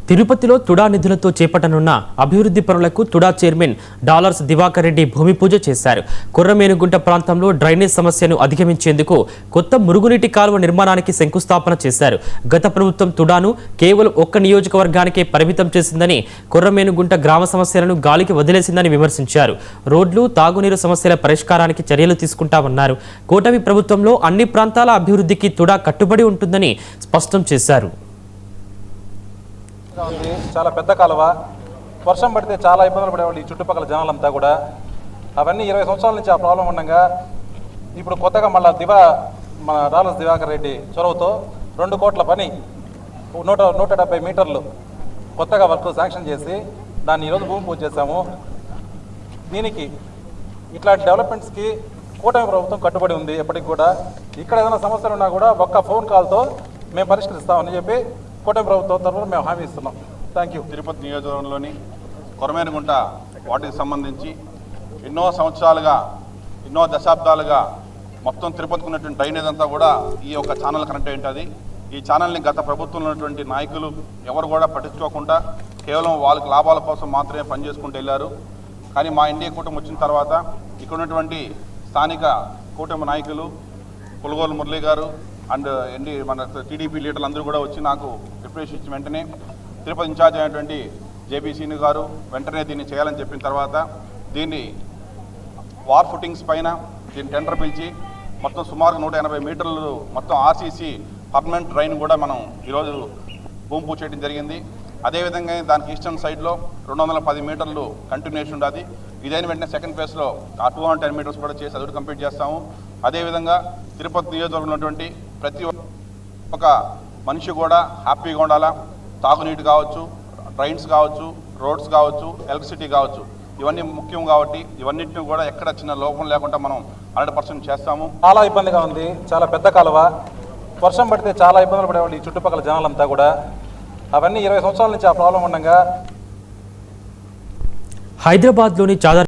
తిరుపతిలో తుడా నిధులతో చేపట్టనున్న అభివృద్ధి పనులకు తుడా చైర్మన్ డాలర్స్ దివాకర్ రెడ్డి భూమి పూజ చేశారు. కుర్రమేనుగుంట ప్రాంతంలో డ్రైనేజ్ సమస్యను అధిగమించేందుకు కొత్త మురుగునీటి కాలువ నిర్మాణానికి శంకుస్థాపన చేశారు. గత ప్రభుత్వం తుడాను కేవలం ఒక్క నియోజకవర్గానికే పరిమితం చేసిందని, కుర్రమేనుగుంట గ్రామ సమస్యలను గాలికి వదిలేసిందని విమర్శించారు. రోడ్లు, తాగునీరు సమస్యల పరిష్కారానికి చర్యలు తీసుకుంటామన్నారు. కూటమి ప్రభుత్వంలో అన్ని ప్రాంతాల అభివృద్ధికి తుడా కట్టుబడి ఉంటుందని స్పష్టం చేశారు. చాలా పెద్ద కాలువ, వర్షం పడితే చాలా ఇబ్బందులు పడేవాళ్ళు ఈ చుట్టుపక్కల జనాలంతా కూడా. అవన్నీ 20 సంవత్సరాల నుంచి ఆ ప్రాబ్లం ఉండగా ఇప్పుడు కొత్తగా మళ్ళీ మన డాలర్స్ దివాకర్ రెడ్డి చొరవతో 2 కోట్ల పని 170 మీటర్లు కొత్తగా వర్క్ శాంక్షన్ చేసి దాన్ని ఈరోజు భూమి పూజ చేశాము. దీనికి ఇట్లాంటి డెవలప్మెంట్స్కి కూటమి ప్రభుత్వం కట్టుబడి ఉంది. ఎప్పటికి కూడా ఇక్కడ ఏదైనా సమస్యలు ఉన్నా కూడా ఒక్క ఫోన్ కాల్తో మేము పరిష్కరిస్తామని చెప్పి కూటమి ప్రభుత్వం తరఫున మేము హామీ ఇస్తున్నాం. Thank you. తిరుపతి నియోజకవర్గంలోని కొరమేనుగుంట వాటికి సంబంధించి ఎన్నో సంవత్సరాలుగా, ఎన్నో దశాబ్దాలుగా మొత్తం తిరుపతికి ఉన్నటువంటి డ్రైనేజ్ అంతా కూడా ఈ యొక్క ఛానల్ కనెక్ట్ అయి ఉంటుంది. ఈ ఛానల్ని గత ప్రభుత్వంలో ఉన్నటువంటి నాయకులు ఎవరు కూడా పట్టించుకోకుండా కేవలం వాళ్ళకి లాభాల కోసం మాత్రమే పనిచేసుకుంటూ వెళ్ళారు. కానీ మా ఎన్డీఏ కూటమి వచ్చిన తర్వాత ఇక్కడ ఉన్నటువంటి స్థానిక కూటమి నాయకులు పులగోలు మురళి గారు అండ్ మన టీడీపీ లీడర్లు అందరూ కూడా వచ్చి నాకు రిప్రజెంటేషన్ ఇచ్చిన వెంటనే తిరుపతి ఇన్ఛార్జ్ అయినటువంటి జేబీ సీను గారు వెంటనే దీన్ని చేయాలని చెప్పిన తర్వాత దీన్ని వార్ ఫుటింగ్స్ పైన దీన్ని టెండర్ పిలిచి మొత్తం సుమారు 180 మీటర్లు మొత్తం ఆర్సీసీ పర్మనెంట్ డ్రైన్ కూడా మనం ఈరోజు భూమి పూజ చేయడం జరిగింది. అదేవిధంగా దానికి ఈస్టర్న్ సైడ్లో 210 మీటర్లు కంటిన్యూషన్ ఉంటుంది. ఇదైన వెంటనే సెకండ్ ఫేజ్లో ఆ 210 మీటర్స్ కూడా చేసి అది కంప్లీట్ చేస్తాము. అదేవిధంగా తిరుపతి నియోజకవర్గంలో ఉన్నటువంటి ప్రతి ఒక్క మనిషి కూడా హ్యాపీగా ఉండాలా. తాగునీటి కావచ్చు, డ్రైన్స్ కావచ్చు, రోడ్స్ కావచ్చు, ఎలక్ట్రిసిటీ కావచ్చు, ఇవన్నీ ముఖ్యం కాబట్టి ఇవన్నింటినీ కూడా ఎక్కడ చిన్న లోపం లేకుండా మనం 100% చేస్తాము. చాలా ఇబ్బందిగా ఉంది, చాలా పెద్ద కాలువ, వర్షం పడితే చాలా ఇబ్బందులు పడేవాళ్ళు ఈ చుట్టుపక్కల జనాలంతా కూడా. అవన్నీ 20 సంవత్సరాల నుంచి ఆ ప్రాబ్లం ఉండగా హైదరాబాద్లోని